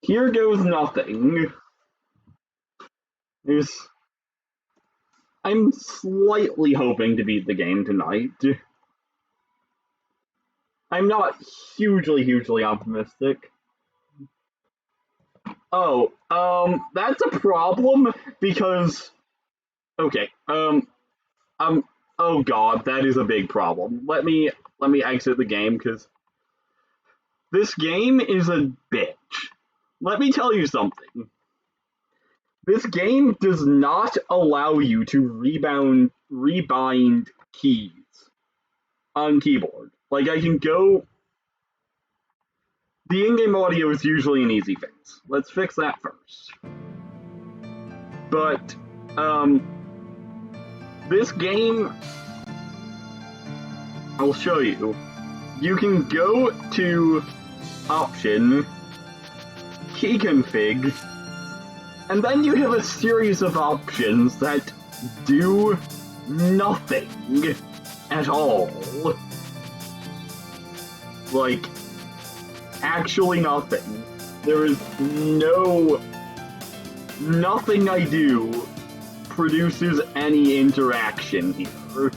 Here goes nothing. There's... I'm slightly hoping to beat the game tonight. I'm not hugely optimistic. Oh, that's a problem because... Okay, oh god, that is a big problem. Let me exit the game, because this game is a bitch. Let me tell you something. This game does not allow you to rebind keys on keyboard. Like, I can go... The in-game audio is usually an easy fix. Let's fix that first. But, this game... I'll show you. You can go to Option, Key Config, and then you have a series of options that do nothing at all. Like, actually nothing. There is nothing I do produces any interaction here.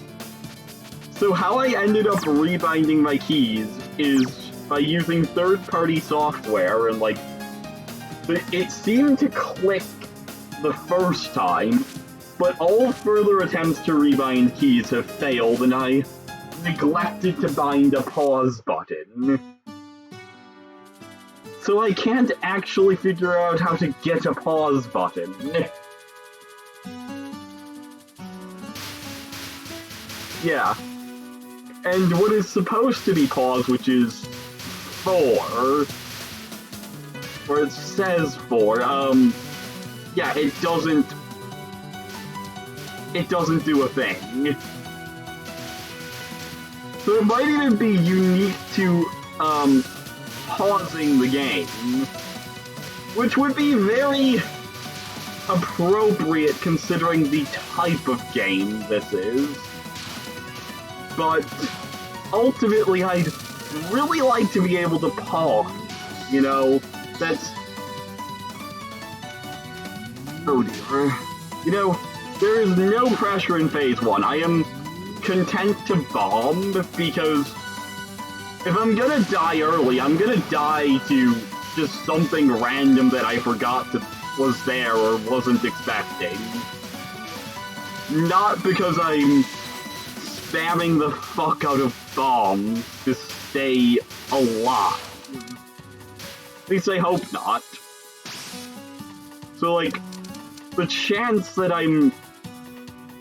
So how I ended up rebinding my keys is by using third-party software, and like, it seemed to click the first time, but all further attempts to rebind keys have failed, and I neglected to bind a pause button. So I can't actually figure out how to get a pause button. Yeah. And what is supposed to be pause, which is 4, or it says 4, yeah, it doesn't do a thing. So it might even be unique to, pausing the game, which would be very appropriate considering the type of game this is. But ultimately, I'd really like to be able to pause, you know? That's... Oh dear. You know, there is no pressure in Phase 1. I am content to bomb, because if I'm gonna die early, I'm gonna die to just something random that I forgot that was there or wasn't expecting. Not because I'm spamming the fuck out of bombs to stay alive. At least I hope not. So, like, the chance that I'm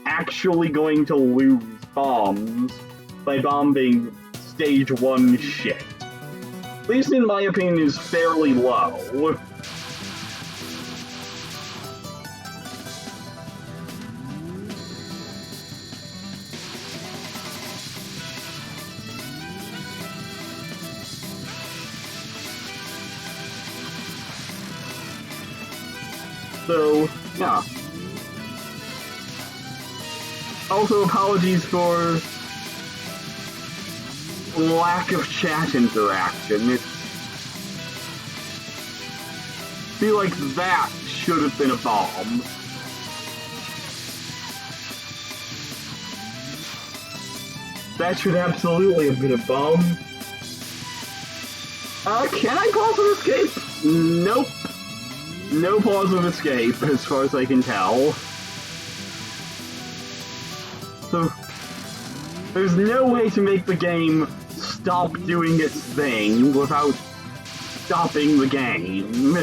actually going to lose bombs by bombing stage 1 shit, at least in my opinion, is fairly low. So, yeah. Also, apologies for lack of chat interaction. I feel like that should have been a bomb. That should absolutely have been a bomb. Can I pause and escape? Nope. No pause of escape, as far as I can tell. So, there's no way to make the game stop doing its thing without stopping the game.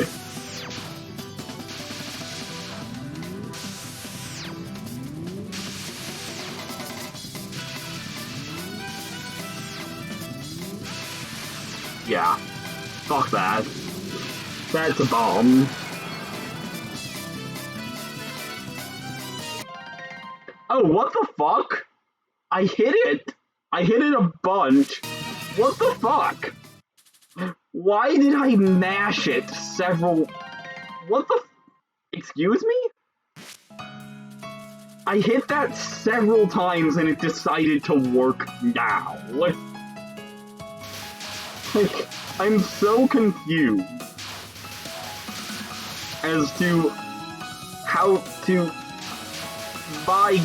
Yeah. Fuck that. That's a bomb. Oh, what the fuck? I hit it! I hit it a bunch. What the fuck? Why did I mash it several... What the... Excuse me? I hit that several times and it decided to work now. Like, I'm so confused. as to how to... My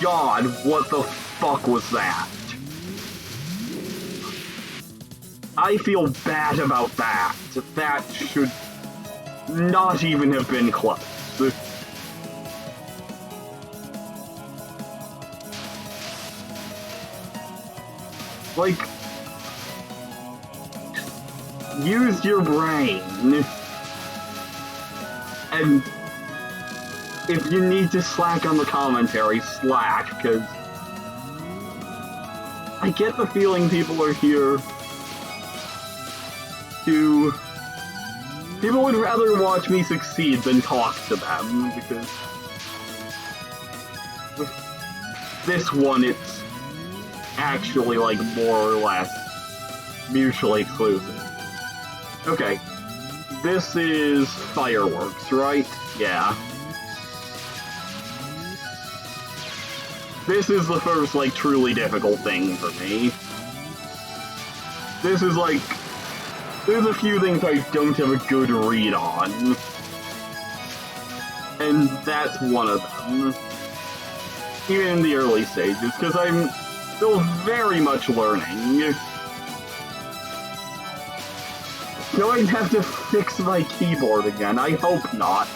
god, what the fuck was that? I feel bad about that. That should not even have been close. Like, use your brain. And if you need to slack on the commentary, slack, because I get the feeling people are here to... People would rather watch me succeed than talk to them, because with this one, it's actually, like, more or less mutually exclusive. Okay. This is fireworks, right? Yeah. This is the first, like, truly difficult thing for me. This is, like... There's a few things I don't have a good read on. And that's one of them. Even in the early stages, because I'm still very much learning. Do I have to fix my keyboard again? I hope not.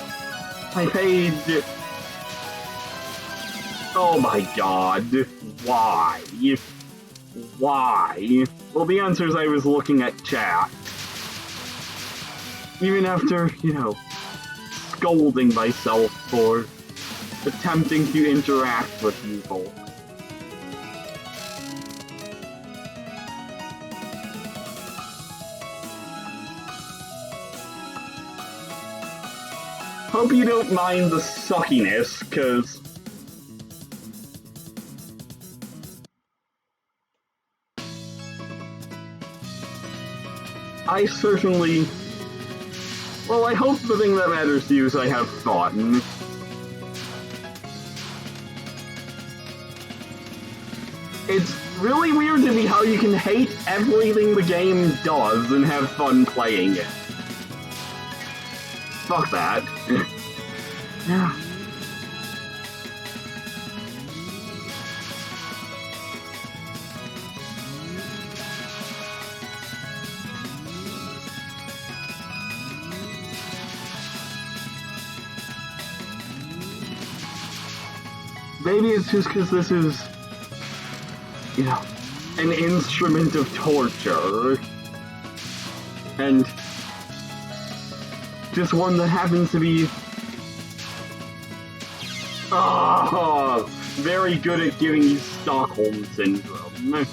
I paid... Oh my god. Why? Why? Well, the answer is I was looking at chat. Even after, you know, scolding myself for attempting to interact with people. Hope you don't mind the suckiness, cause... I certainly... Well, I hope the thing that matters to you is I have fun. It's really weird to me how you can hate everything the game does and have fun playing it. Fuck that. Yeah. Maybe it's just because this is, you know, an instrument of torture. And just one that happens to be very good at giving you Stockholm Syndrome.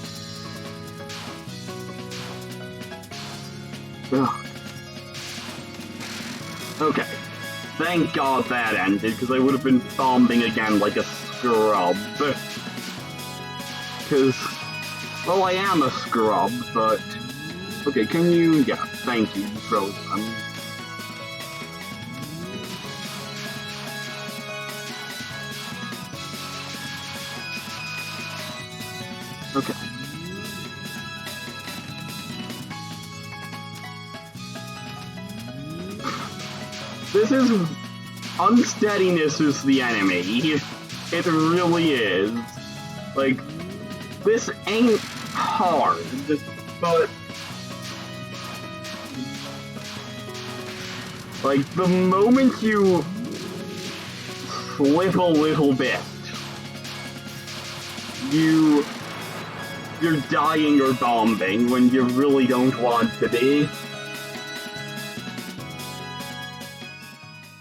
Ugh. Okay. Thank God that ended, because I would have been bombing again like a scrub. Because, well, I am a scrub, but... Okay, can you... Yeah, thank you, Frozen. Okay. This is... Unsteadiness is the enemy. It really is. Like, this ain't hard, but... Like, the moment you slip a little bit, you're dying or bombing when you really don't want to be.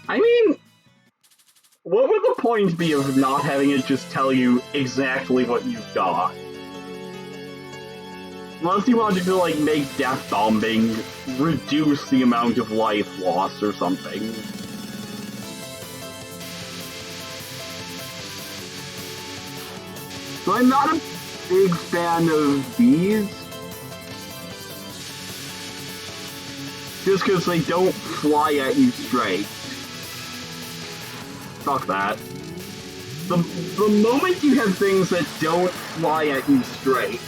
I mean, what would the point be of not having it just tell you exactly what you've got? Unless you wanted to, like, make death bombing reduce the amount of life loss or something. So I'm not a big fan of these. Just because they don't fly at you straight. Fuck that. The moment you have things that don't fly at you straight,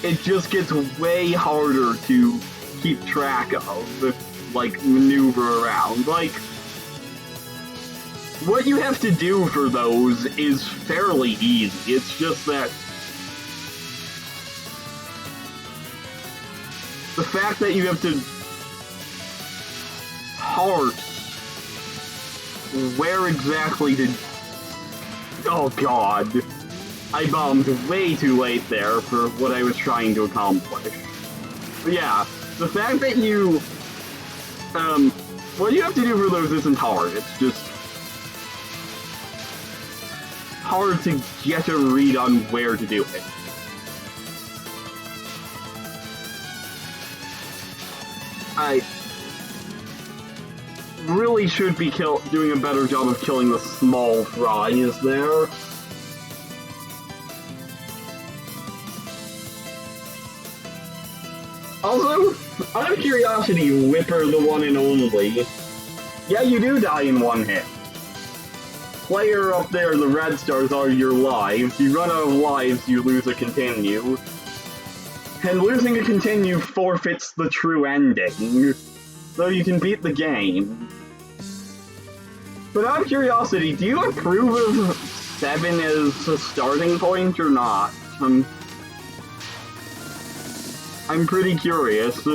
it just gets way harder to keep track of, like, maneuver around. Like, what you have to do for those is fairly easy. It's just that the fact that you have to parse where exactly to... Oh god. I bombed way too late there for what I was trying to accomplish. But yeah, the fact that you... what you have to do for those isn't hard, it's just hard to get a read on where to do it. I really should be doing a better job of killing the small fries there. Also, out of curiosity, Whipper the one and only, yeah, you do die in one hit. Player up there, the red stars are your lives. You run out of lives, you lose a continue. And losing a continue forfeits the true ending, so you can beat the game. But out of curiosity, do you approve of 7 as a starting point or not? I'm pretty curious.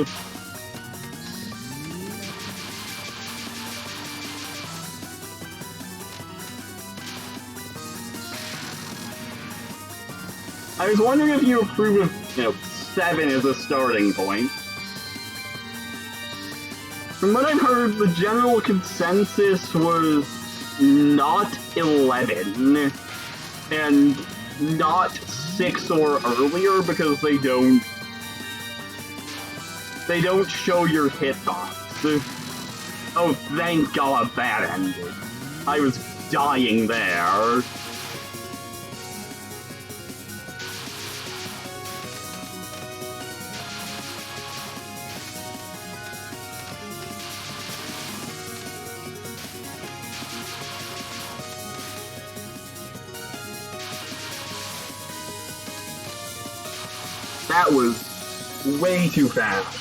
I was wondering if you approve of, 7 as a starting point. From what I've heard, the general consensus was not 11, and not 6 or earlier, because they don't show your hitbox. Oh, thank God that ended. I was dying there. That was way too fast.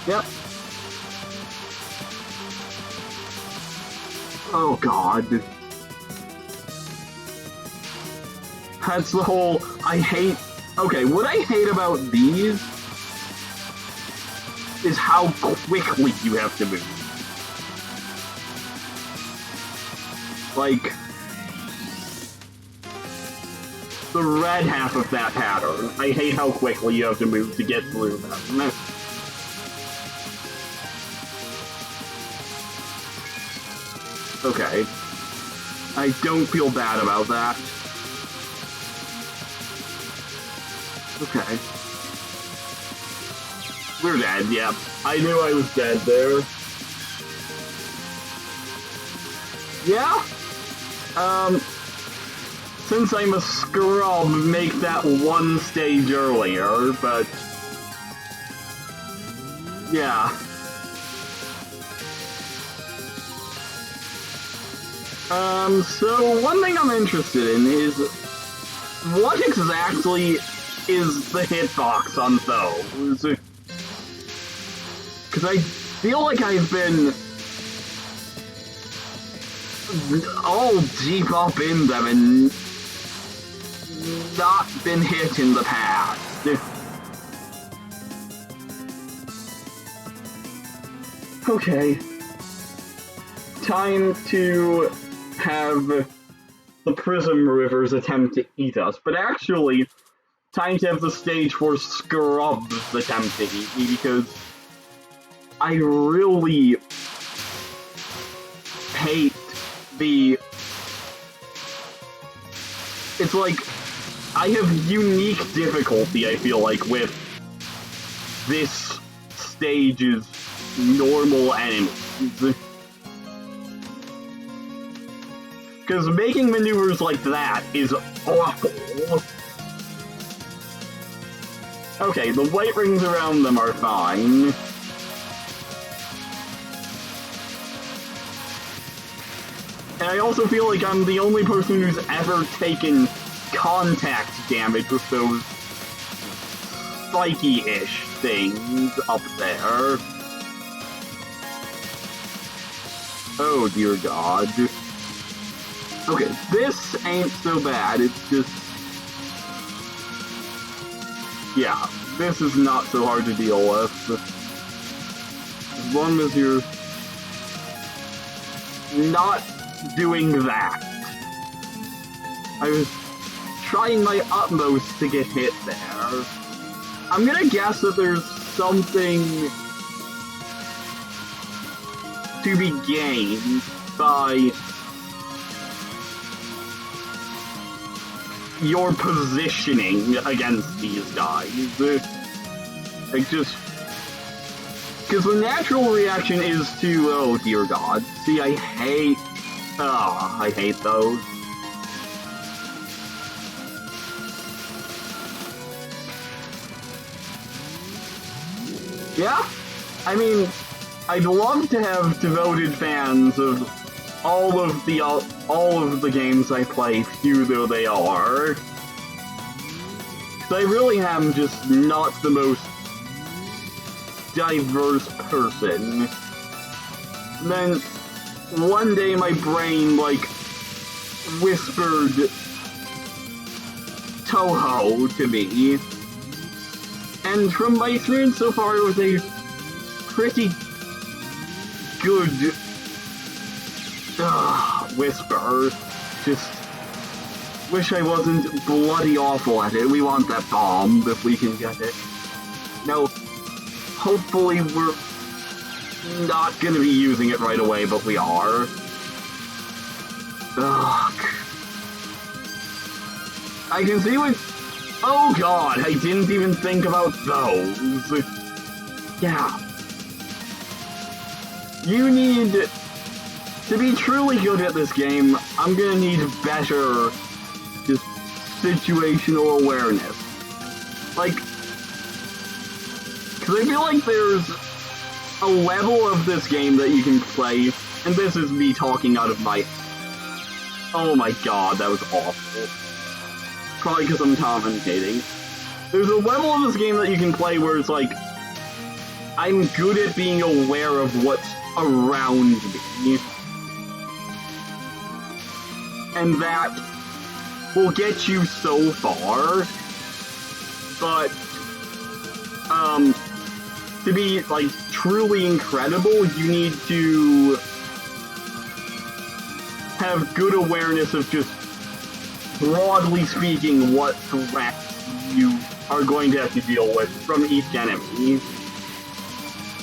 Yep. Oh god. That's the whole... I hate... Okay, what I hate about these is how quickly you have to move. Like... the red half of that pattern. I hate how quickly you have to move to get through them. Okay. I don't feel bad about that. Okay. We're dead, yep. I knew I was dead there. Yeah? Since I'm a scrub, make that one stage earlier, but... yeah. So one thing I'm interested in is... what exactly is the hitbox on those? Because I feel like I've been... all deep up in them and... not been hit in the past. Okay. Time to have the Prism Rivers attempt to eat us, but actually, time to have the stage for Scrubs attempt to eat me, because I really hate the... it's like, I have unique difficulty, I feel like, with this stage's normal enemies. Because making maneuvers like that is awful. Okay, the white rings around them are fine. And I also feel like I'm the only person who's ever taken contact damage with those spiky-ish things up there. Oh dear god. Okay, this ain't so bad, it's just... Yeah, this is not so hard to deal with. As long as you're not doing that. I was trying my utmost to get hit there. I'm gonna guess that there's something to be gained by your positioning against these guys. Like, just... Because the natural reaction is to... Oh, dear god. See, I hate... Oh, I hate those. Yeah? I mean, I'd love to have devoted fans of all of the games I play, few though they are. 'Cause I really am just not the most diverse person. And then one day my brain, like, whispered Touhou to me. And from my experience so far, it was a pretty good whisper. Just wish I wasn't bloody awful at it. We want that bomb if we can get it. No, hopefully we're not gonna be using it right away, but we are. Ugh. I can see what... Oh god, I didn't even think about those. Yeah. You need... To be truly good at this game, I'm gonna need better just situational awareness. Like, because I feel like there's a level of this game that you can play, and this is me talking out of my... Oh my god, that was awful. Probably because I'm commentating. There's a level of this game that you can play where it's like, I'm good at being aware of what's around me. And that will get you so far, but, to be, like, truly incredible, you need to have good awareness of just, broadly speaking, what threats you are going to have to deal with from each enemy.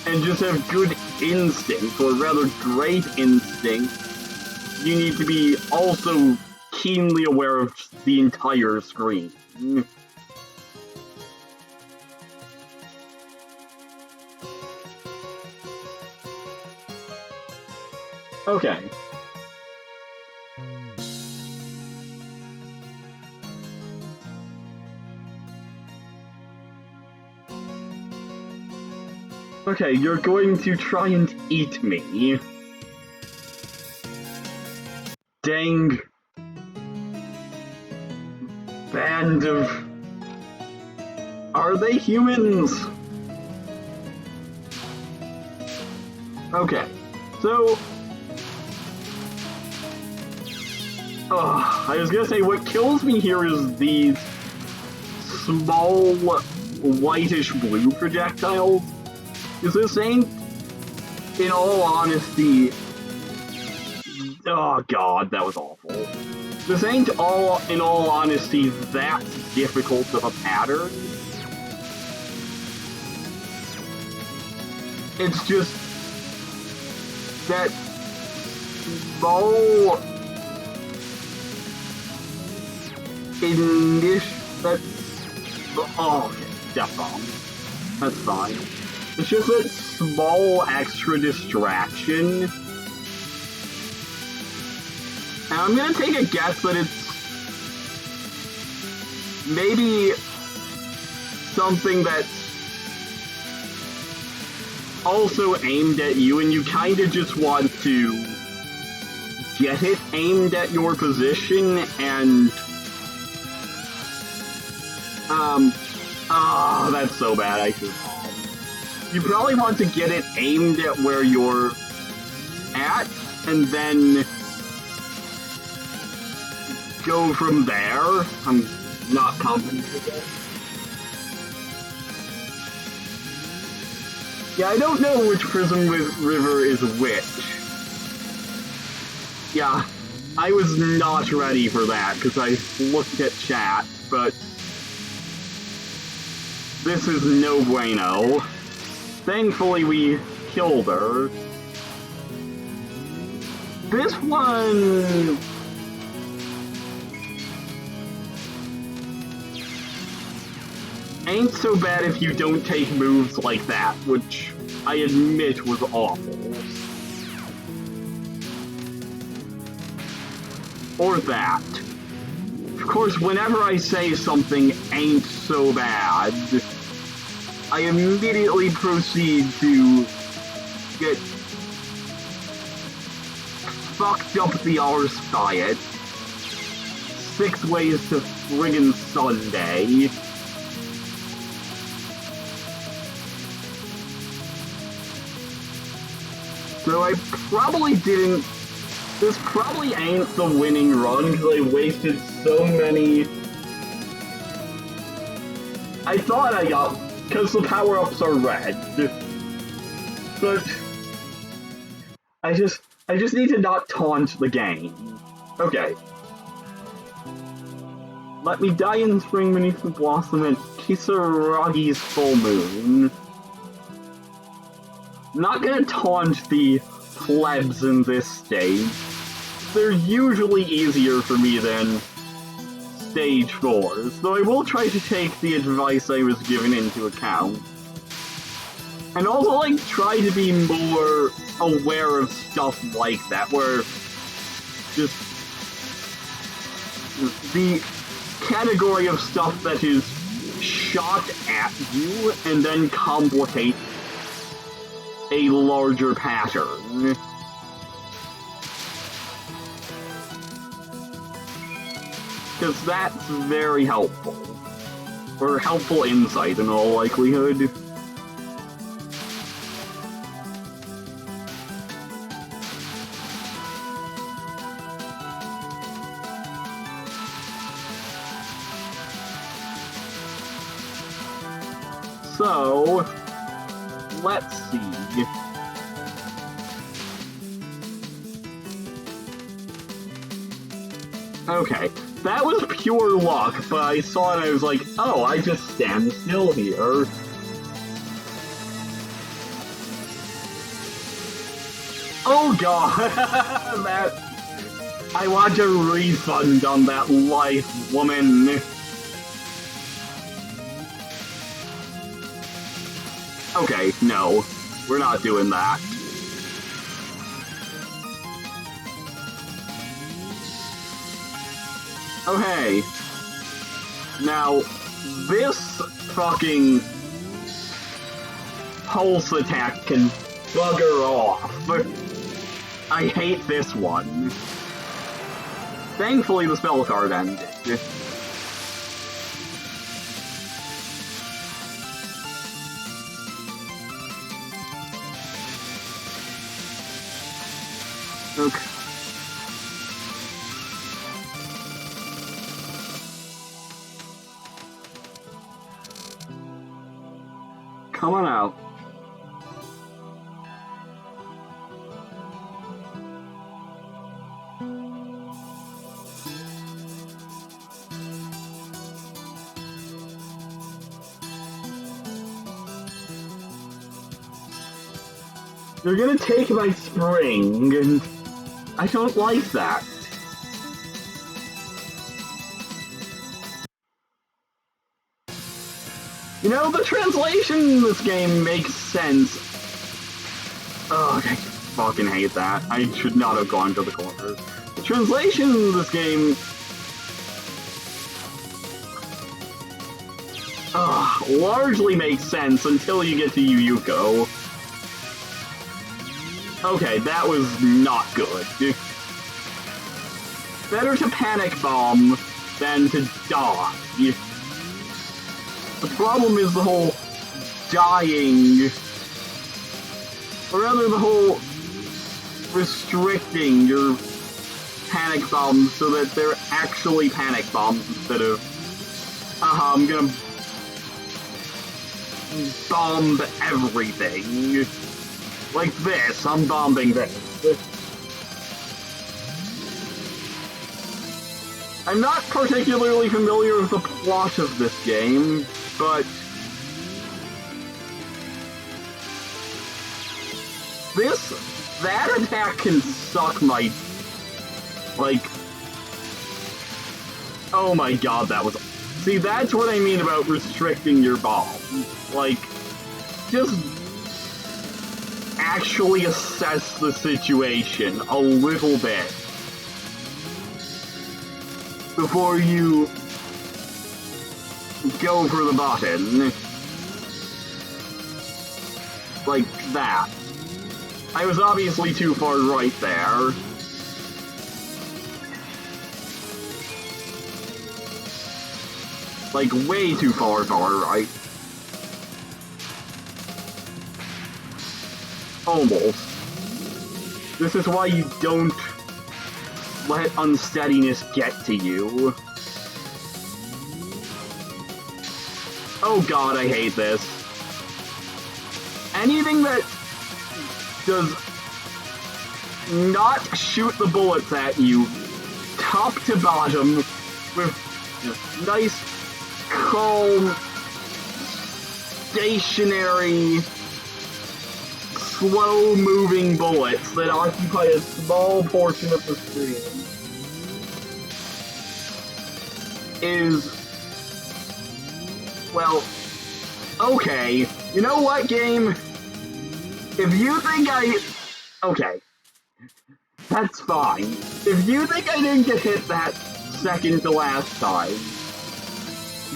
And just have good instinct, or rather great instinct. You need to be also keenly aware of the entire screen. Okay. Okay, you're going to try and eat me. Dang. Band of... Are they humans? Okay, so... I was gonna say, what kills me here is these small whitish-blue projectiles. Because this ain't, in all honesty... Oh god, that was awful. This ain't in all honesty, that difficult of a pattern. It's just that small okay, death bomb. That's fine. It's just that small extra distraction. And I'm gonna take a guess that it's maybe something that's also aimed at you, and you kinda just want to get it aimed at your position, and Ah, that's so bad, I should. You probably want to get it aimed at where you're at, and then go from there. I'm not confident with it. Yeah, I don't know which Prism River is which. Yeah, I was not ready for that, because I looked at chat, but this is no bueno. Thankfully, we killed her. This one... ain't so bad if you don't take moves like that, which I admit was awful. Or that. Of course, whenever I say something ain't so bad, I immediately proceed to get fucked up the arse by it. 6 ways to friggin' Sunday. So I probably didn't... This probably ain't the winning run, because I wasted so many... I thought I got... because the power-ups are red. But... I just need to not taunt the game. Okay. Let me die in spring beneath the blossom at Kisaragi's full moon. Not gonna taunt the plebs in this stage. They're usually easier for me than stage 4s, though I will try to take the advice I was given into account. And also, like, try to be more aware of stuff like that, where just the category of stuff that is shot at you and then complicate a larger pattern. Because that's very helpful. Or helpful insight in all likelihood. So, let's see. Okay, that was pure luck, but I saw it and I was like, oh, I just stand still here. Oh god! That... I want a refund on that life, woman. Okay, no. We're not doing that. Okay. Now, this fucking pulse attack can bugger off. I hate this one. Thankfully, the spell card ended. Okay. Come on out. You're gonna take my spring, and I don't like that. You know, the translation in this game makes sense. Oh, I fucking hate that. I should not have gone to the corners. The translation in this game... largely makes sense until you get to Yuyuko. Okay, that was not good. Better to panic bomb than to die. The problem is the whole dying, or rather the whole restricting your panic bombs so that they're actually panic bombs instead of, I'm gonna bomb everything. Like this, I'm bombing this. I'm not particularly familiar with the plot of this game, but that attack can suck my, like, oh my god, that was, see, that's what I mean about restricting your bomb. Like, just actually assess the situation a little bit before you go for the button. Like that. I was obviously too far right there. Like, way too far right. Almost. This is why you don't let unsteadiness get to you. Oh god, I hate this. Anything that does not shoot the bullets at you, top to bottom, with nice, calm, stationary, slow-moving bullets that occupy a small portion of the screen is, well, okay. You know what, game? If you think okay, that's fine. If you think I didn't get hit that second to last time,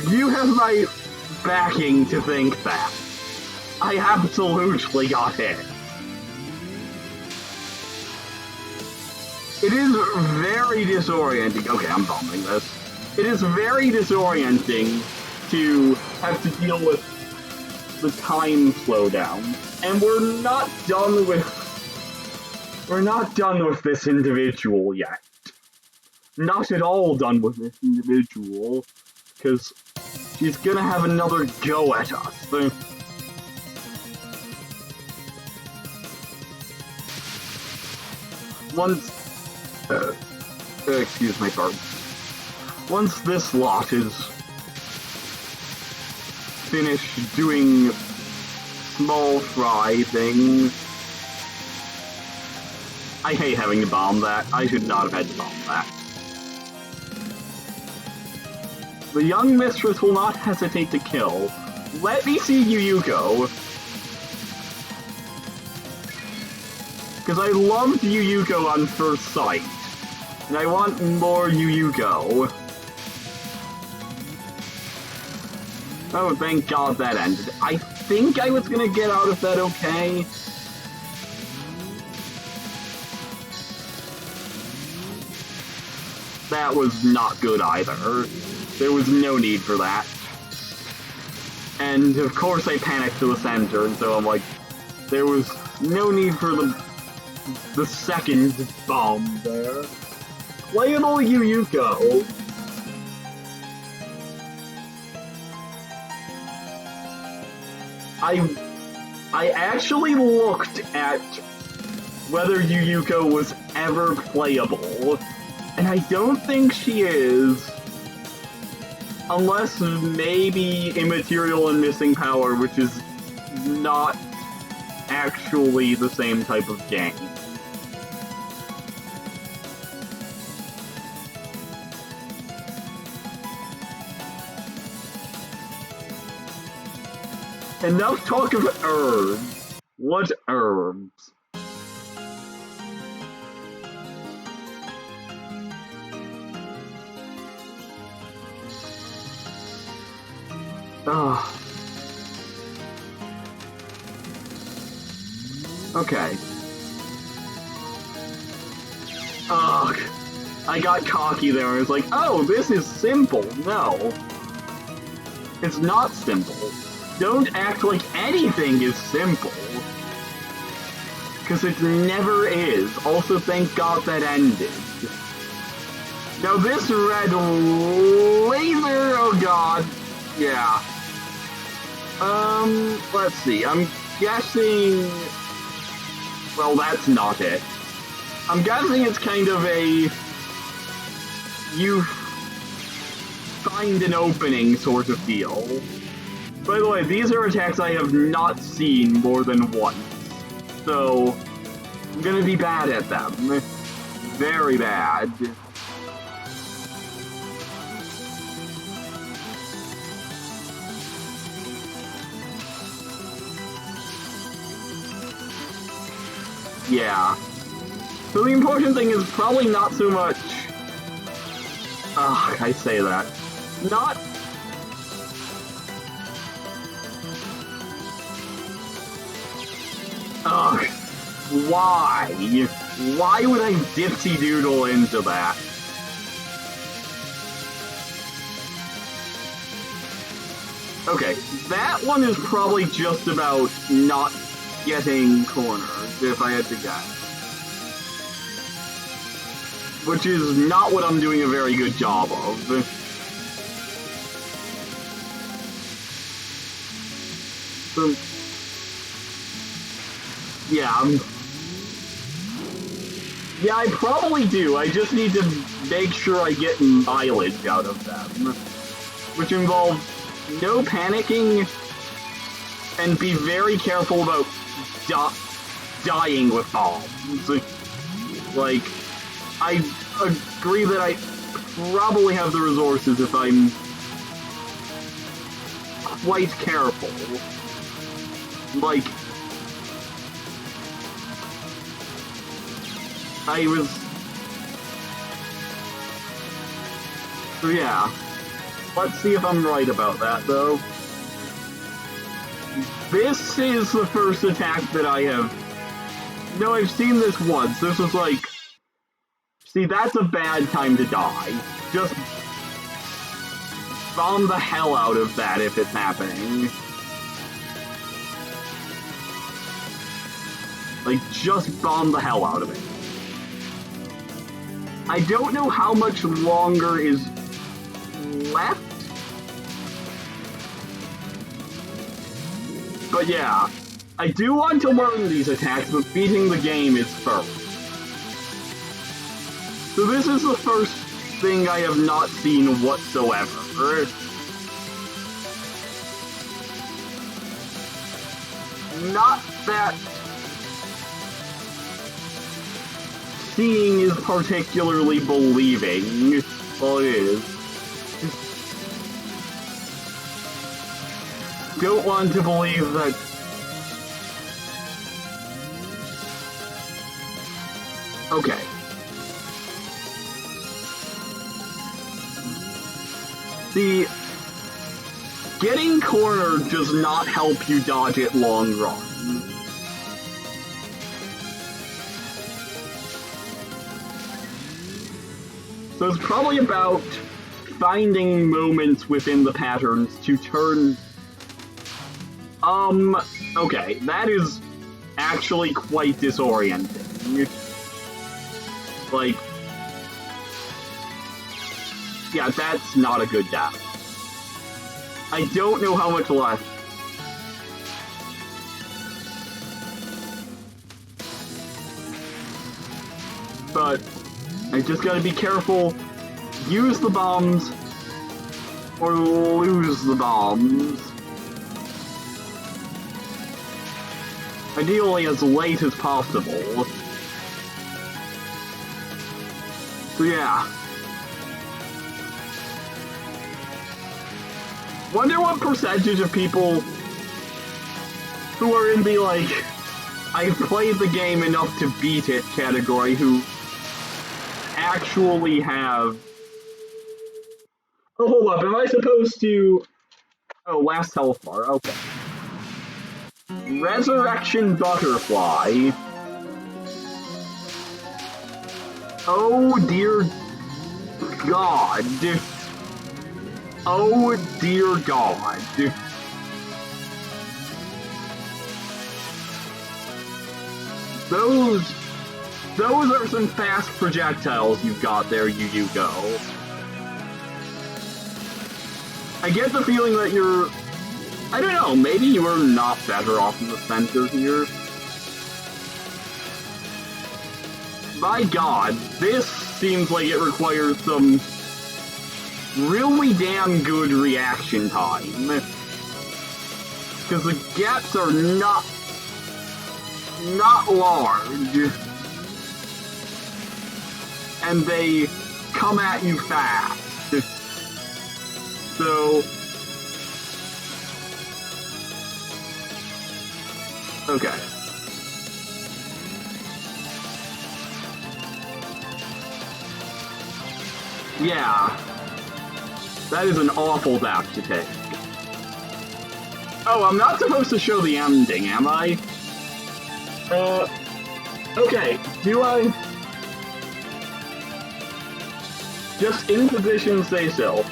you have my backing to think that. I absolutely got hit. It is very disorienting. Okay, I'm bombing this. It is very disorienting to have to deal with the time slowdown. And we're not done with this individual yet. Not at all done with this individual, because she's gonna have another go at us. Excuse my pardon. Once this lot is finished doing small fry things, I hate having to bomb that. I should not have had to bomb that. The young mistress will not hesitate to kill. Let me see Yuyuko. Because I loved Yuyuko on first sight. And I want more Yuyuko. Oh, thank god that ended. I think I was gonna get out of that okay. That was not good either. There was no need for that. And of course I panicked to the center, and so I'm like, there was no need for the second bomb there. Playable Yuyuko. I actually looked at whether Yuyuko was ever playable, and I don't think she is. Unless maybe Immaterial and Missing Power, which is not actually the same type of game. Enough talk of herbs. What herbs? Ugh. Okay. Ugh. I got cocky there. I was like, oh, this is simple. No. It's not simple. Don't act like anything is simple. Because it never is. Also, thank God that ended. Now this red laser, oh god. Yeah. Let's see. I'm guessing... Well, that's not it. I'm guessing it's kind of a... You find an opening sort of deal. By the way, these are attacks I have not seen more than once. So, I'm gonna be bad at them. Very bad. Yeah. So the important thing is probably not so much... Ugh, I say that. Not... Ugh. Why? Why would I dipsy-doodle into that? Okay, that one is probably just about not getting cornered, if I had to guess. Which is not what I'm doing a very good job of. So, yeah, yeah, I probably do. I just need to make sure I get mileage out of them. Which involves no panicking and be very careful about dying with bombs. Like, I agree that I probably have the resources if I'm quite careful. Like, I was... So yeah. Let's see if I'm right about that, though. This is the first attack that I have... No, I've seen this once. This was like... See, that's a bad time to die. Just bomb the hell out of that if it's happening. Like, just bomb the hell out of it. I don't know how much longer is left. But yeah, I do want to learn these attacks, but beating the game is first. So this is the first thing I have not seen whatsoever. Not that seeing is particularly believing. Well, it is. Don't want to believe that... Okay. See, getting cornered does not help you dodge it long run. So it's probably about finding moments within the patterns to turn... Okay, that is actually quite disorienting. Like... Yeah, that's not a good death. I don't know how much left. But I just gotta be careful. Use the bombs or lose the bombs. Ideally as late as possible. So yeah. Wonder what percentage of people who are in the, like, I've played the game enough to beat it category who actually have... Oh, hold up, am I supposed to... Oh, last health bar, okay. Resurrection Butterfly. Oh, dear God. Oh dear God. Those are some fast projectiles you've got there, Yuko. I get the feeling that you're... I don't know, maybe you are not better off in the center here. My God, this seems like it requires some really damn good reaction time. Because the gaps are not large. And they come at you fast. So... okay. Yeah. That is an awful death to take. Oh, I'm not supposed to show the ending, am I? Okay, do I... just in position say so.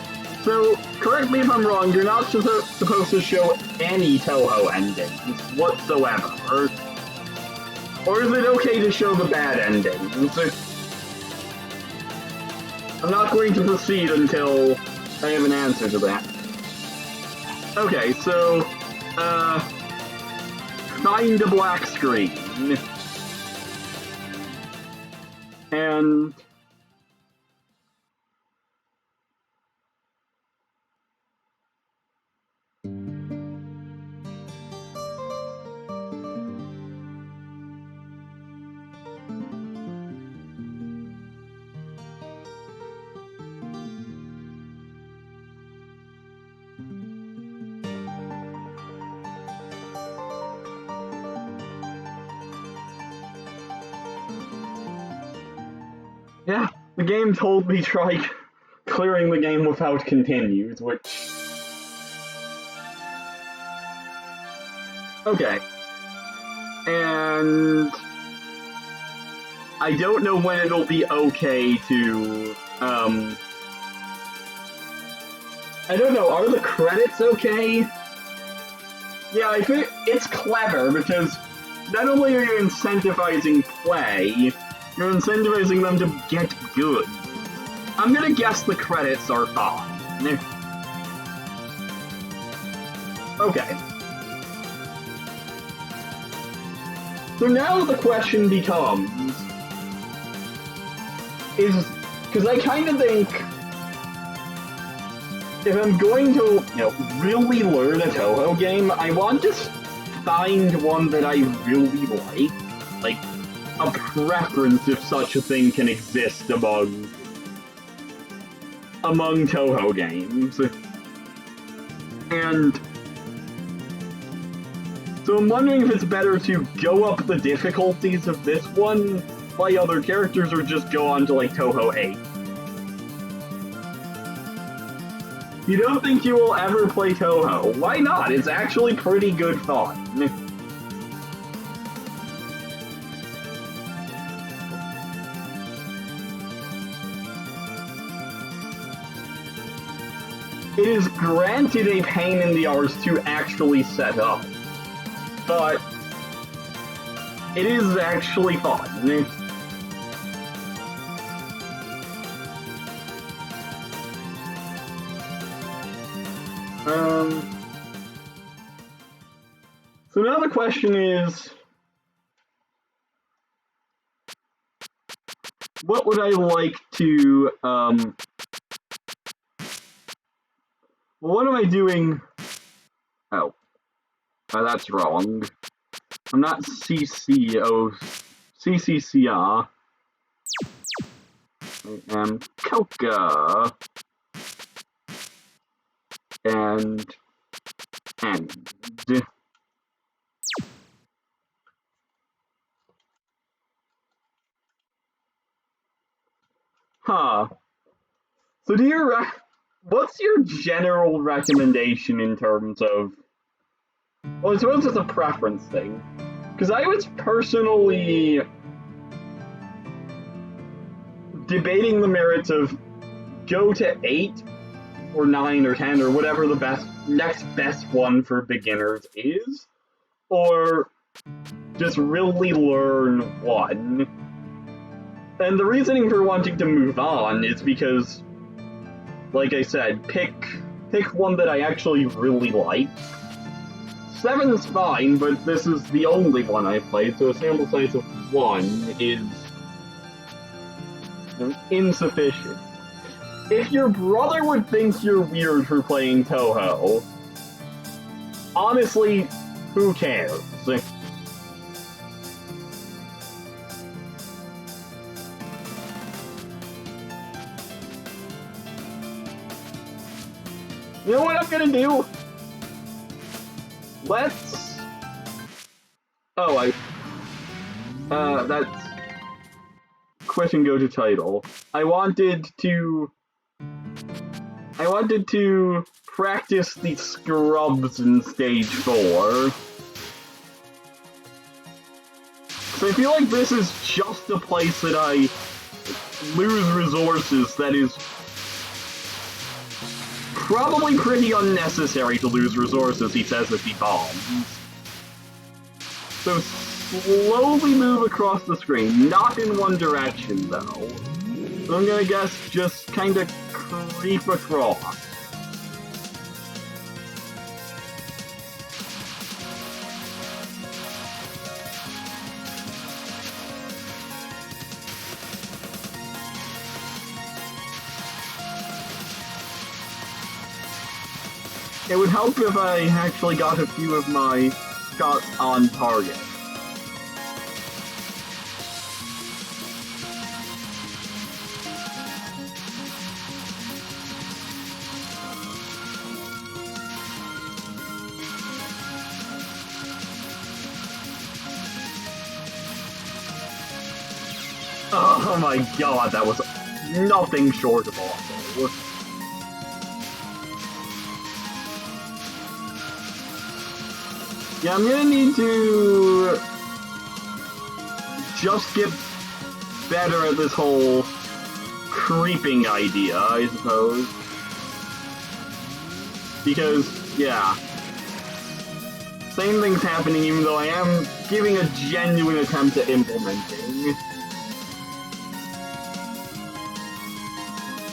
So, correct me if I'm wrong, you're not supposed to show any Touhou endings whatsoever. Or is it okay to show the bad endings? I'm not going to proceed until I have an answer to that. Okay, so, find a black screen. And... yeah, the game told me try clearing the game without continues, which... okay. And... I don't know when it'll be okay to, I don't know, are the credits okay? Yeah, I think it's clever, because not only are you incentivizing play, you're incentivizing them to get good. I'm gonna guess the credits are fine. Okay. So now the question becomes... is... because I kind of think... if I'm going to, really learn a Touhou game, I want to find one that I really like. Like, a preference, if such a thing can exist among Touhou games. And so I'm wondering if it's better to go up the difficulties of this one, play other characters, or just go on to, like, Touhou 8. You don't think you will ever play Touhou? Why not? It's actually pretty good fun. It is granted a pain in the arse to actually set up, but it is actually fun. So now the question is, what would I like to, well, what am I doing? Oh, that's wrong. I'm not CCCR. I am Koka. And end. Huh. So what's your general recommendation in terms of... well, I suppose it's a preference thing. Because I was personally debating the merits of go to 8 or 9 or 10 or whatever the next best one for beginners is, or just really learn one. And the reasoning for wanting to move on is because, like I said, pick one that I actually really like. 7's fine, but this is the only one I've played, so a sample size of 1 is insufficient. If your brother would think you're weird for playing Touhou, honestly, who cares? You know what I'm gonna do? Let's... Oh, that's... Quit and go to title. I wanted to practice the scrubs in stage 4. So I feel like this is just a place that I lose resources that is probably pretty unnecessary to lose resources, he says as he bombs. So slowly move across the screen, not in one direction though. So I'm gonna guess just kinda creep across. It would help if I actually got a few of my shots on target. Oh my god, that was nothing short of awful. Yeah, I'm gonna need to just get better at this whole creeping idea, I suppose. Because, yeah. Same thing's happening even though I am giving a genuine attempt at implementing.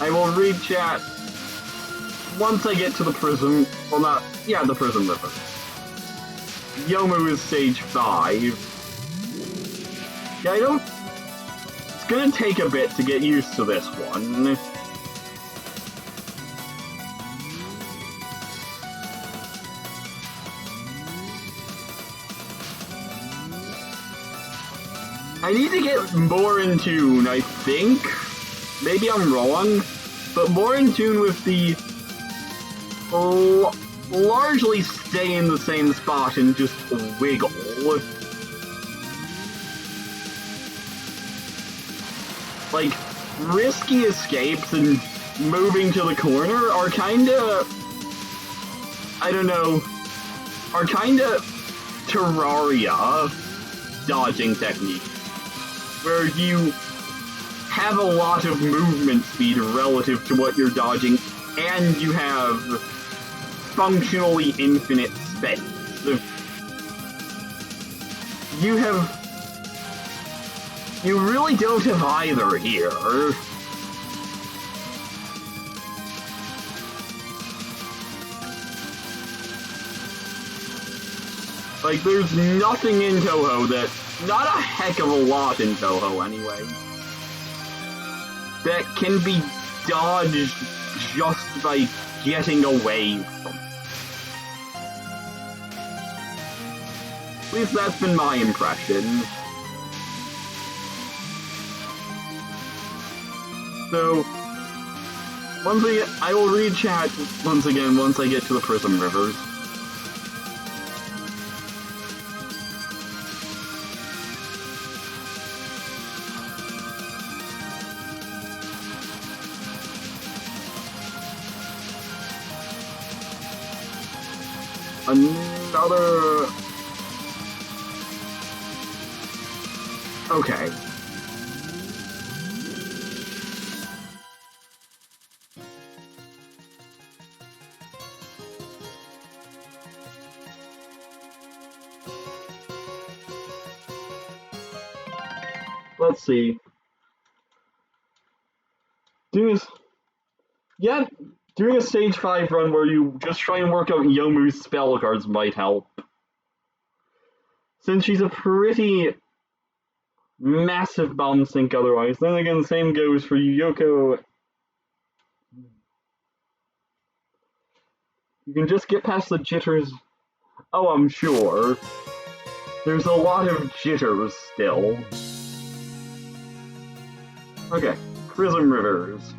I will read chat once I get to the prism, well not, yeah, the prism river. Youmu is stage 5. Yeah, it's gonna take a bit to get used to this one. I need to get more in tune, I think. Maybe I'm wrong, but more in tune with the largely stay in the same spot and just wiggle. Like, risky escapes and moving to the corner are kinda... I don't know... are kinda Terraria dodging techniques, where you have a lot of movement speed relative to what you're dodging, and you have functionally infinite space. You really don't have either here. Like, there's nothing in Touhou that, not a heck of a lot in Touhou anyway, that can be dodged just by getting away from it. At least that's been my impression. So, I will read chat once again once I get to the Prism Rivers. Another... Okay. let's see. Doing a stage 5 run where you just try and work out Yomu's spell cards might help. Since she's a pretty massive bomb sink otherwise. Then again, the same goes for Yoko. You can just get past the jitters. Oh, I'm sure. There's a lot of jitters still. Okay, Prism Rivers.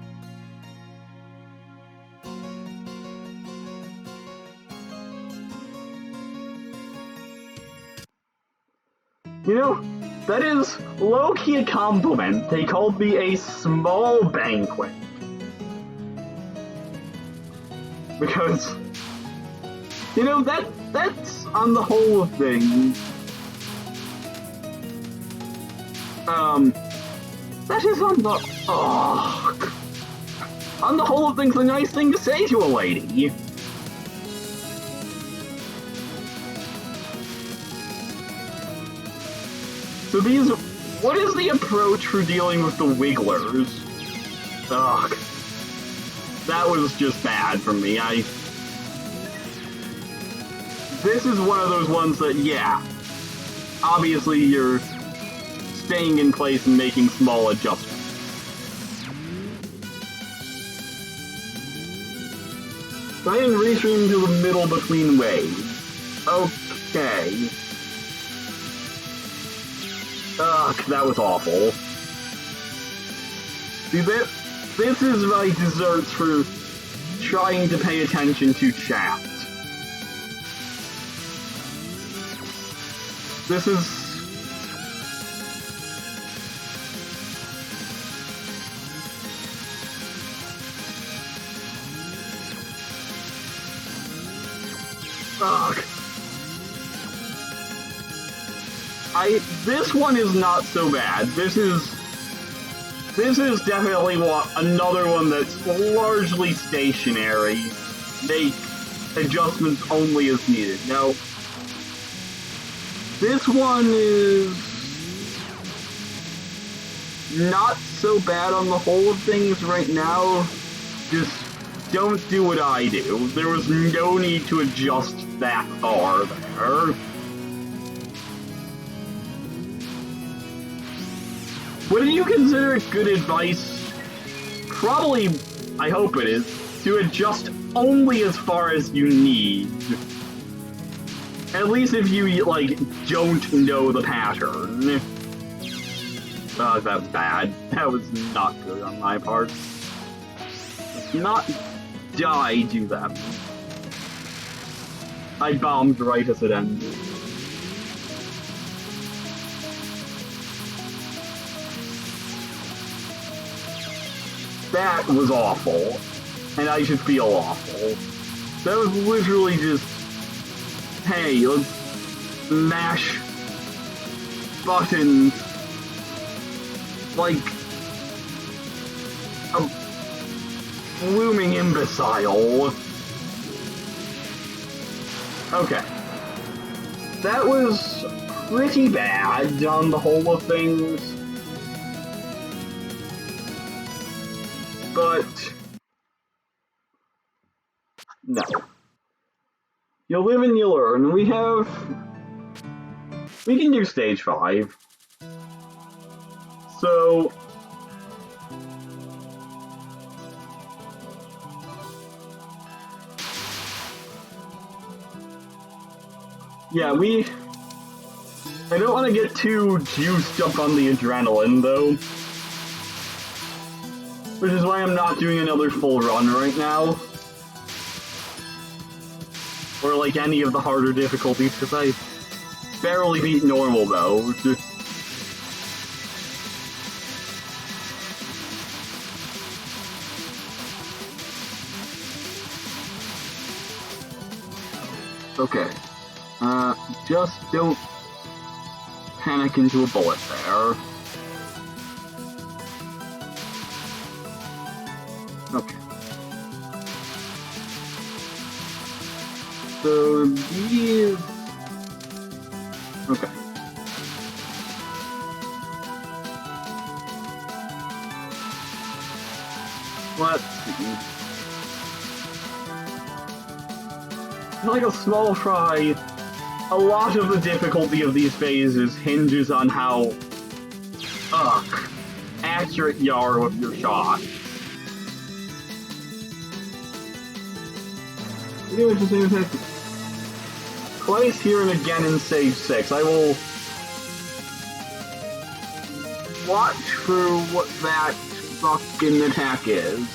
You know, that is low-key a compliment. They called me a small banquet. Because, you know, that's on the whole of things. That is on the whole of things a nice thing to say to a lady. So what is the approach for dealing with the Wigglers? Ugh. That was just bad for me. This is one of those ones that, yeah, obviously you're staying in place and making small adjustments. Try and restream to the middle between waves. Okay. Ugh, that was awful. See, this is my desserts for trying to pay attention to chat. This is... Ugh. This one is not so bad. This is definitely another one that's largely stationary. Make adjustments only as needed. Now, this one is not so bad on the whole of things right now. Just don't do what I do. There was no need to adjust that far there. Would you consider it good advice? Probably, I hope it is, to adjust only as far as you need. At least if you, like, don't know the pattern. Oh, that was bad. That was not good on my part. Not die, do that. I bombed right as it ended. That was awful, and I should feel awful. That was literally just, hey, let's mash buttons like a blooming imbecile. Okay. That was pretty bad on the whole of things. But no. You live and you learn. We can do stage 5. So yeah, I don't want to get too juiced up on the adrenaline though. Which is why I'm not doing another full run right now. Or like any of the harder difficulties, because I barely beat normal mode. Okay. Just don't panic into a bullet there. Okay. So these... Okay. Let's see. Like a small fry, a lot of the difficulty of these phases hinges on how accurate you are with your shots. Twice here and again in stage 6. I will watch for what that fucking attack is.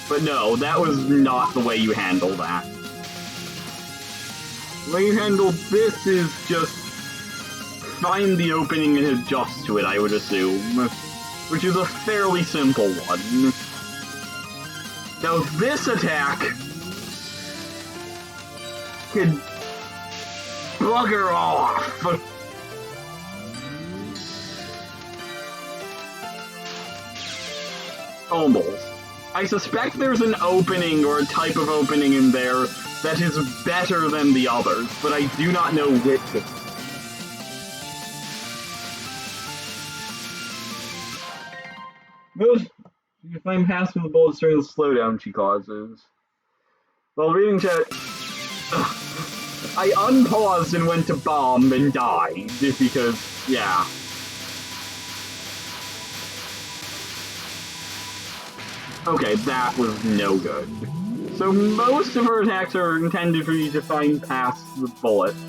But no, that was not the way you handle that. The way you handle this is just find the opening and adjust to it, I would assume. Which is a fairly simple one. Now this attack can bugger off. Almost. I suspect there's an opening or a type of opening in there that is better than the others, but I do not know which it is. If I'm passing the bullets during the slowdown she causes. While reading chat, I unpaused and went to bomb and died, because, yeah. Okay, that was no good. So most of her attacks are intended for you to find past the bullets.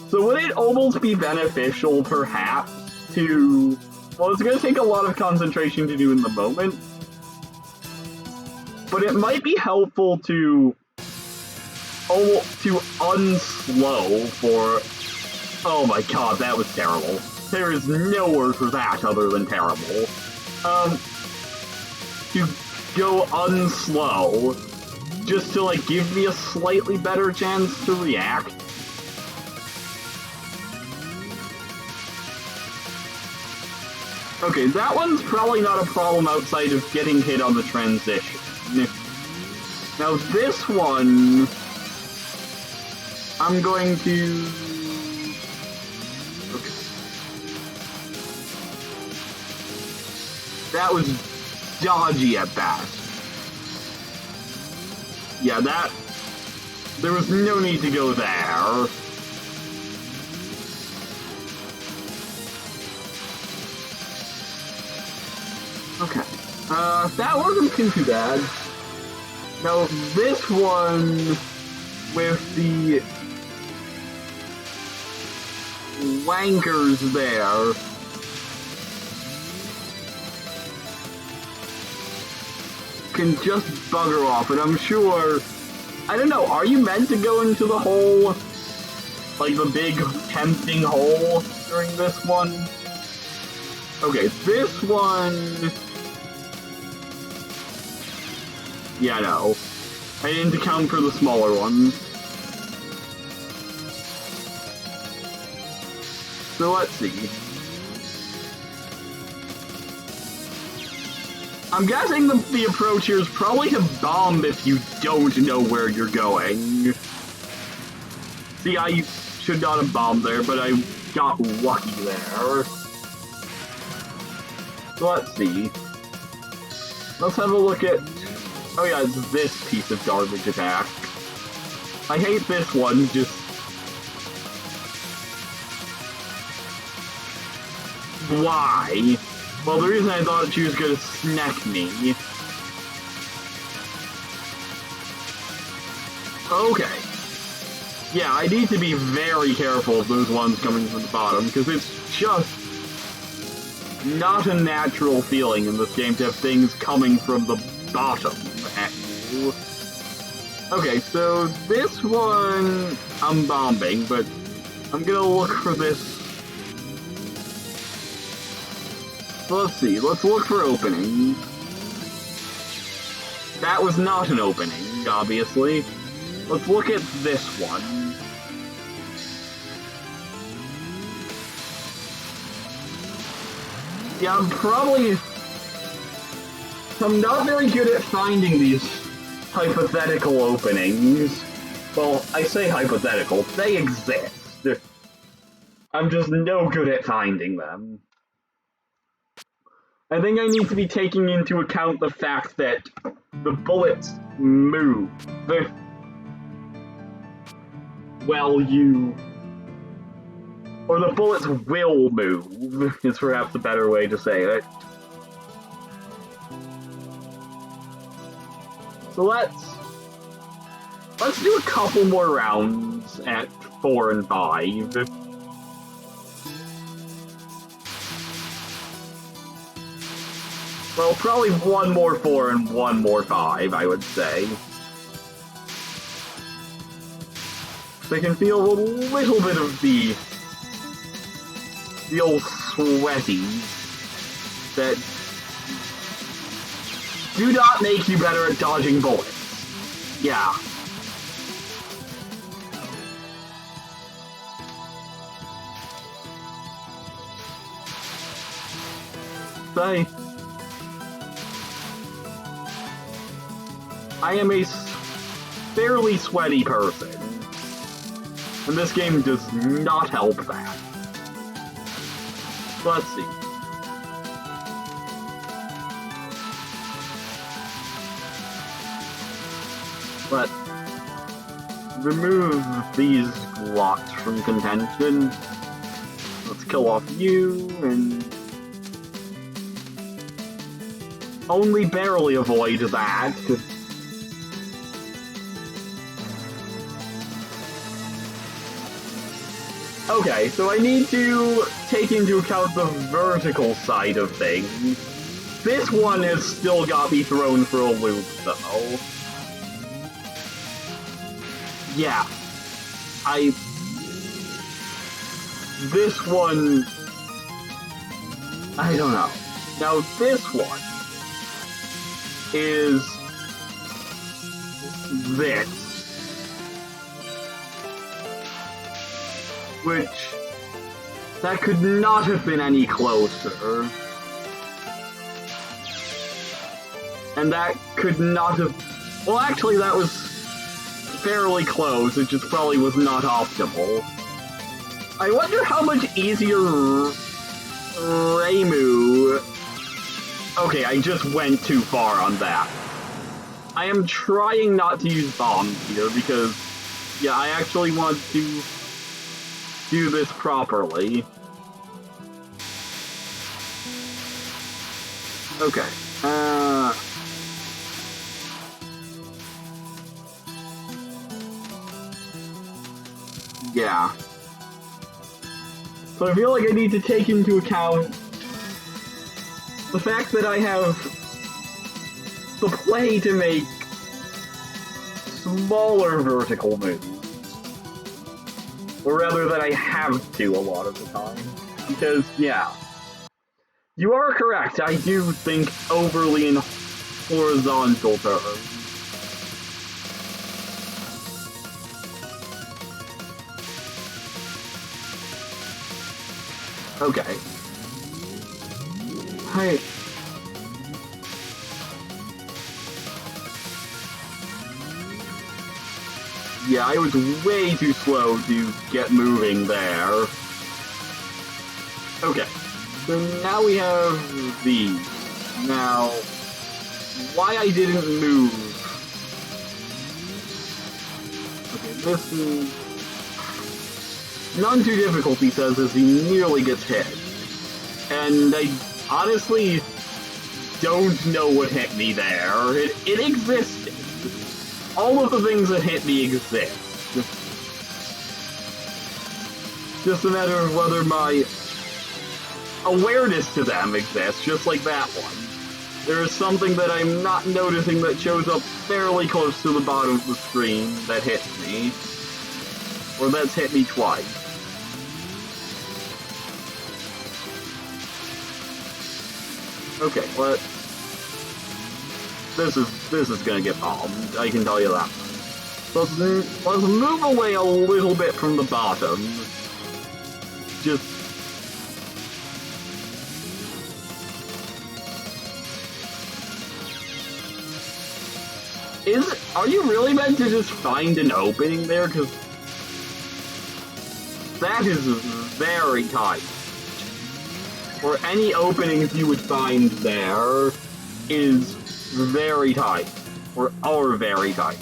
So would it almost be beneficial, perhaps, to... Well, it's going to take a lot of concentration to do in the moment. But it might be helpful to unslow for... Oh my god, that was terrible. There is no word for that other than terrible. To go unslow, just to, like, give me a slightly better chance to react. Okay, that one's probably not a problem outside of getting hit on the transition. Now this one, I'm going to... Okay. That was dodgy at best. Yeah, that... There was no need to go there. Okay. That wasn't too bad. Now, this one with the wankers there. Can just bugger off, and I'm sure... I don't know, are you meant to go into the hole? Like the big tempting hole during this one? Okay, this one... Yeah, no. I didn't account for the smaller ones. So let's see. I'm guessing the approach here is probably to bomb if you don't know where you're going. See, I should not have bombed there, but I got lucky there. So let's see. Let's have a look at... Oh yeah, it's this piece of garbage attack. I hate this one, just... Why? Well, the reason I thought she was gonna snack me... Okay. Yeah, I need to be very careful of those ones coming from the bottom, because it's just... not a natural feeling in this game to have things coming from the bottom at you. Okay, so this one I'm bombing, but I'm gonna look for this. So let's see, let's look for openings. That was not an opening, obviously. Let's look at this one. Yeah, I'm not very good at finding these hypothetical openings. Well, I say hypothetical, they exist. I'm just no good at finding them. I think I need to be taking into account the fact that the bullets move. Well, or the bullets will move, is perhaps a better way to say it. So let's do a couple more rounds at 4 and 5. Well, probably one more 4 and one more 5, I would say. So I can feel a little bit of the old sweaties that do not make you better at dodging bullets. Yeah. I am a fairly sweaty person, and this game does not help that. Let's see. But remove these blocks from contention. Let's kill off you, and only barely avoid that. Okay, so I need to take into account the vertical side of things. This one has still got me thrown for a loop, though. Yeah. This one... I don't know. Now, this one is this. Which, that could not have been any closer. And that could not have... Well, actually, that was fairly close. It just probably was not optimal. I wonder how much easier Reimu... Okay, I just went too far on that. I am trying not to use bombs here because, yeah, I actually want to do this properly. Okay. Yeah. So I feel like I need to take into account the fact that I have the play to make smaller vertical moves. Or rather that I have to a lot of the time. Because, yeah. You are correct, I do think overly in horizontal terms. Okay. Yeah, I was way too slow to get moving there. Okay, so now we have these. Now, why I didn't move... Okay, this is... None too difficult, he says, as he nearly gets hit. And I honestly don't know what hit me there. It existed. All of the things that hit me exist. Just a matter of whether my awareness to them exists, just like that one. There is something that I'm not noticing that shows up fairly close to the bottom of the screen that hits me. Or that's hit me twice. Okay, this is gonna get bombed, I can tell you that. Let's move away a little bit from the bottom. Just... Are you really meant to just find an opening there? Because that is very tight. or any openings you would find there is very tight, or are very tight.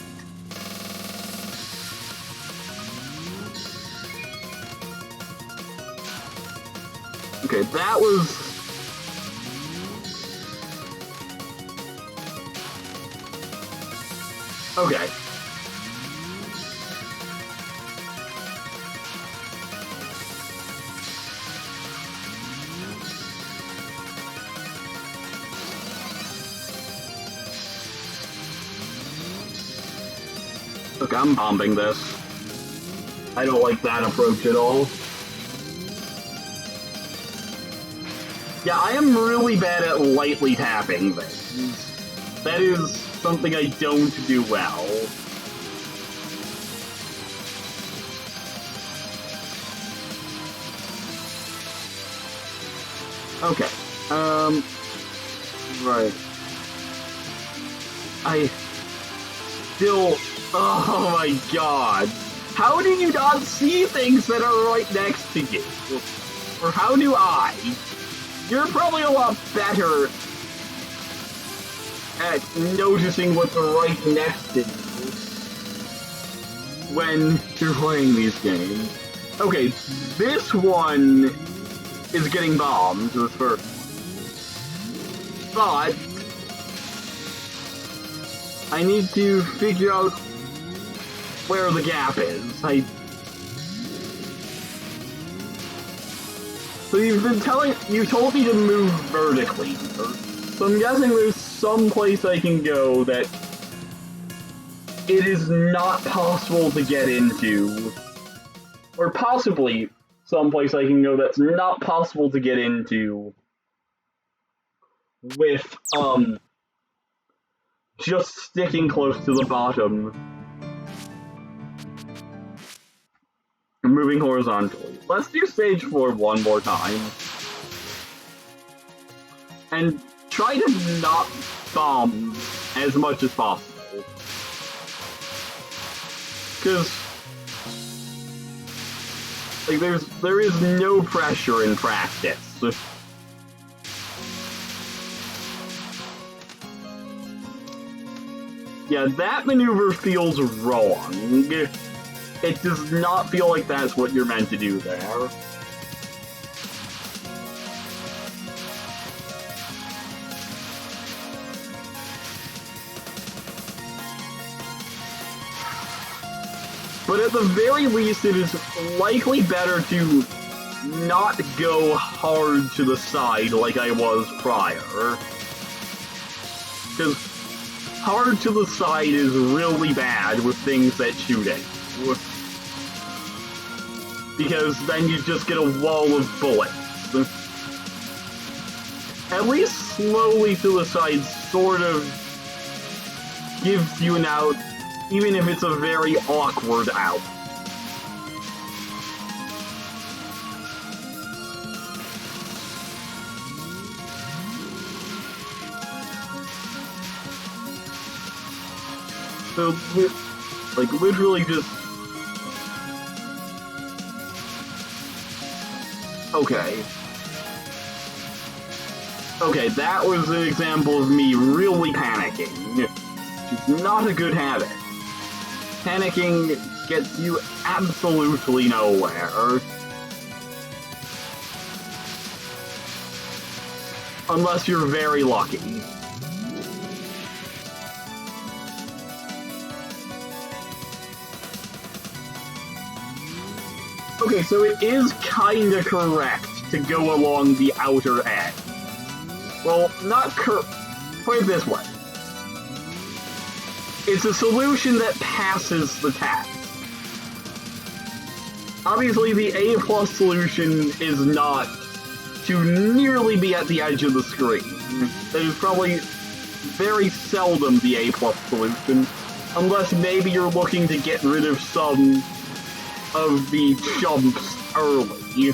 Okay, that was... Okay. Look, I'm bombing this. I don't like that approach at all. Yeah, I am really bad at lightly tapping things. That is something I don't do well. Okay. Right. I still... Oh my god. How do you not see things that are right next to you? Or how do I? You're probably a lot better at noticing what's right next to you when you're playing these games. Okay, this one is getting bombed, this first. But I need to figure out where the gap is. So you told me to move vertically, so I'm guessing there's some place I can go that it is not possible to get into, or possibly someplace I can go that's not possible to get into with, just sticking close to the bottom. And moving horizontally. Let's do stage 4 one more time. And try to not bomb as much as possible. Because like there is no pressure in practice. Yeah, that maneuver feels wrong. It does not feel like that's what you're meant to do there. But at the very least, it is likely better to not go hard to the side like I was prior. Because hard to the side is really bad with things that shoot at you. Because then you just get a wall of bullets. At least slowly to the side sort of gives you an out, even if it's a very awkward out. So, like, literally just... Okay. Okay, that was an example of me really panicking, which is not a good habit. Panicking gets you absolutely nowhere. Unless you're very lucky. Okay, so it is kinda correct to go along the outer edge. Well, not put it this way. It's a solution that passes the test. Obviously, the A+ solution is not to nearly be at the edge of the screen. That is probably very seldom the A+ solution, unless maybe you're looking to get rid of some of the jumps early.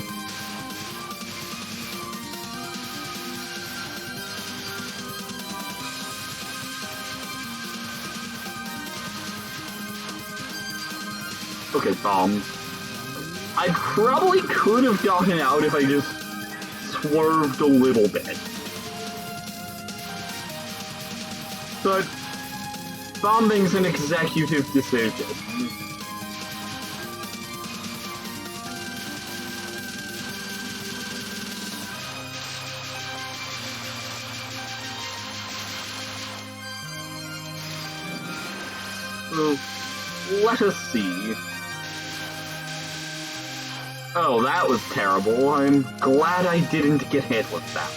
Okay, bombs. I probably could have gotten out if I just swerved a little bit. But bombing's an executive decision. So, let us see. Oh, that was terrible. I'm glad I didn't get hit with that.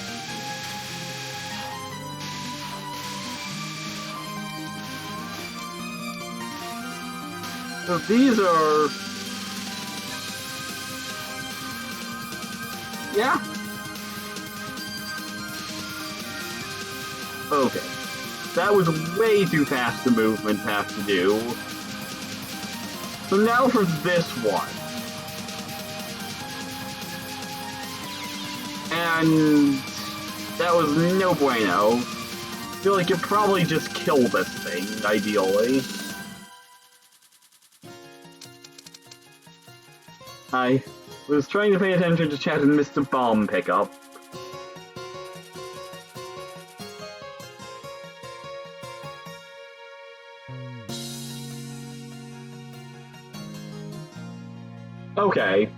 So these are... yeah. Okay. That was way too fast a movement to have to do. So now for this one. And that was no bueno. I feel like you probably just kill this thing, ideally. I was trying to pay attention to chat and missed a bomb pickup. Okay.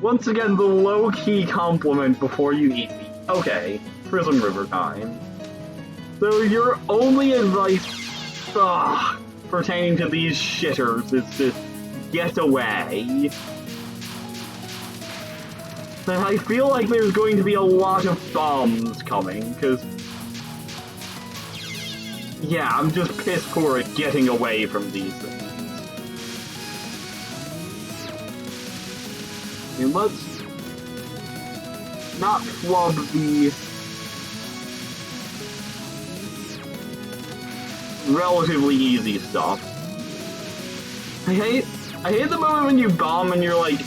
Once again, the low-key compliment before you eat me. Okay, Prism River time. So your only advice pertaining to these shitters is to get away. And I feel like there's going to be a lot of bombs coming, because... yeah, I'm just piss poor at getting away from these things. And let's not flub the relatively easy stuff. I hate the moment when you bomb and you're like,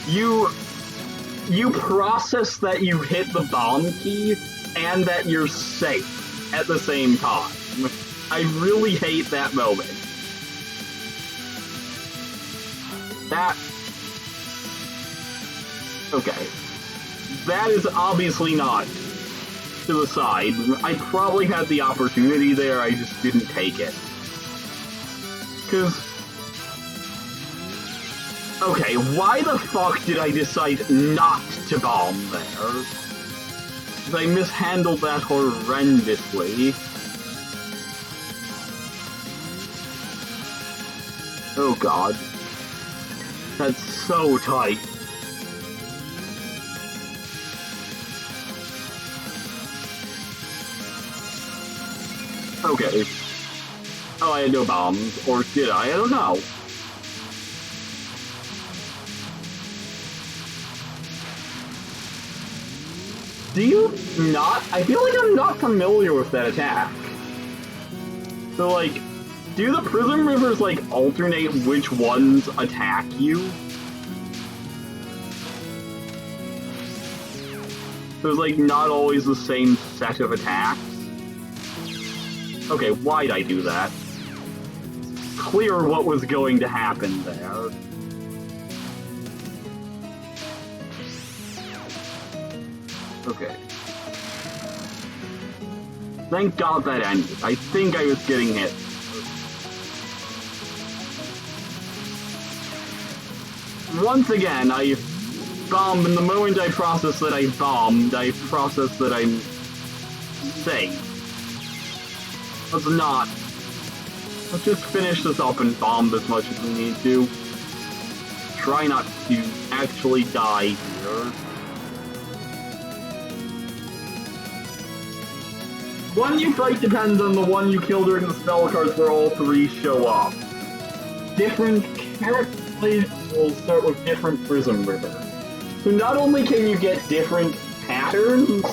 you process that you hit the bomb key and that you're safe at the same time. I really hate that moment. Okay. That is obviously not to the side. I probably had the opportunity there, I just didn't take it. Because... okay, why the fuck did I decide not to bomb there? Because I mishandled that horrendously. Oh god. That's so tight. Okay. Oh, I had no bombs. Or did I? I don't know. Do you not? I feel like I'm not familiar with that attack. So, like, do the Prism Rivers, like, alternate which ones attack you? There's, like, not always the same set of attacks? Okay, why'd I do that? It's clear what was going to happen there. Okay. Thank God that ended. I think I was getting hit. Once again, I bombed, and the moment I process that I bombed, I process that I'm safe. Let's not. Let's just finish this up and bomb as much as we need to. Try not to actually die here. One you fight depends on the one you kill during the spell cards where all three show up. Different characters will start with different Prism Rivers. So not only can you get different patterns,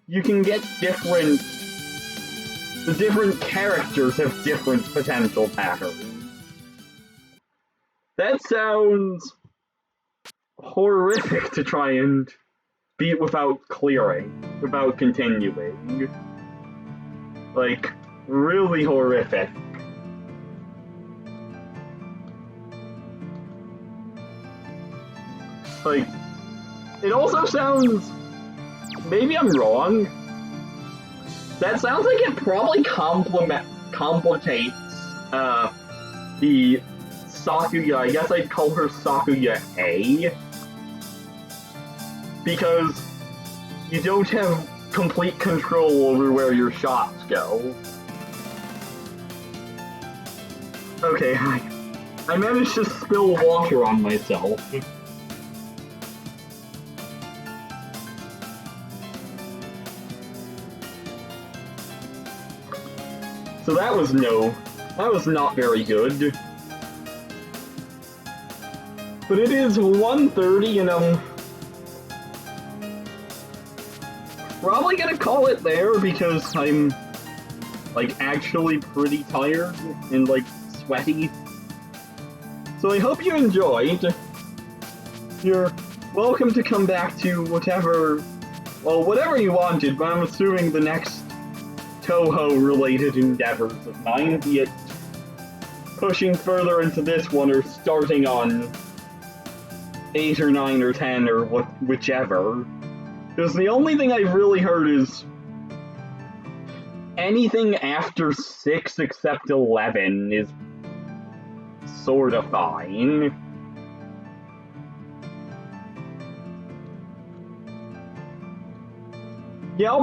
you can get different... the different characters have different potential patterns. That sounds horrific to try and beat without clearing, without continuing. Like, really horrific. Like, it also sounds, maybe I'm wrong, that sounds like it probably complicates, the Sakuya, I guess I'd call her Sakuya A, because you don't have complete control over where your shots go. Okay, I managed to spill water on myself. So that was not very good. But it is 1:30 and I'm probably gonna call it there because I'm like actually pretty tired and like sweaty. So I hope you enjoyed. You're welcome to come back to whatever you wanted, but I'm assuming the next Touhou related endeavors of mine, be it pushing further into this one or starting on 8 or 9 or 10 or whichever. Because the only thing I've really heard is anything after 6 except 11 is sorta fine. Yeah,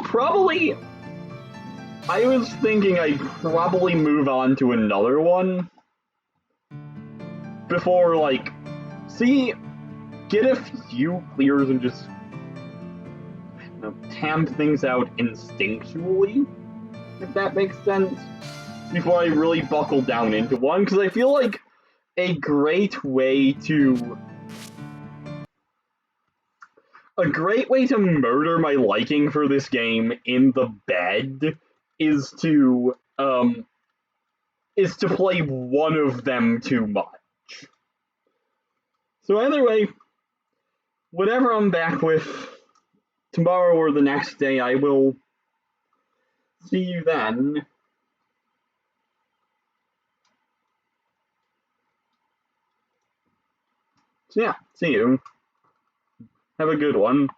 I was thinking I'd probably move on to another one before, like, get a few clears and just tamp things out instinctually, if that makes sense, before I really buckle down into one, because I feel like a great way to murder my liking for this game in the bed is to play one of them too much. So either way, whatever I'm back with tomorrow or the next day, I will see you then. So yeah, see you. Have a good one.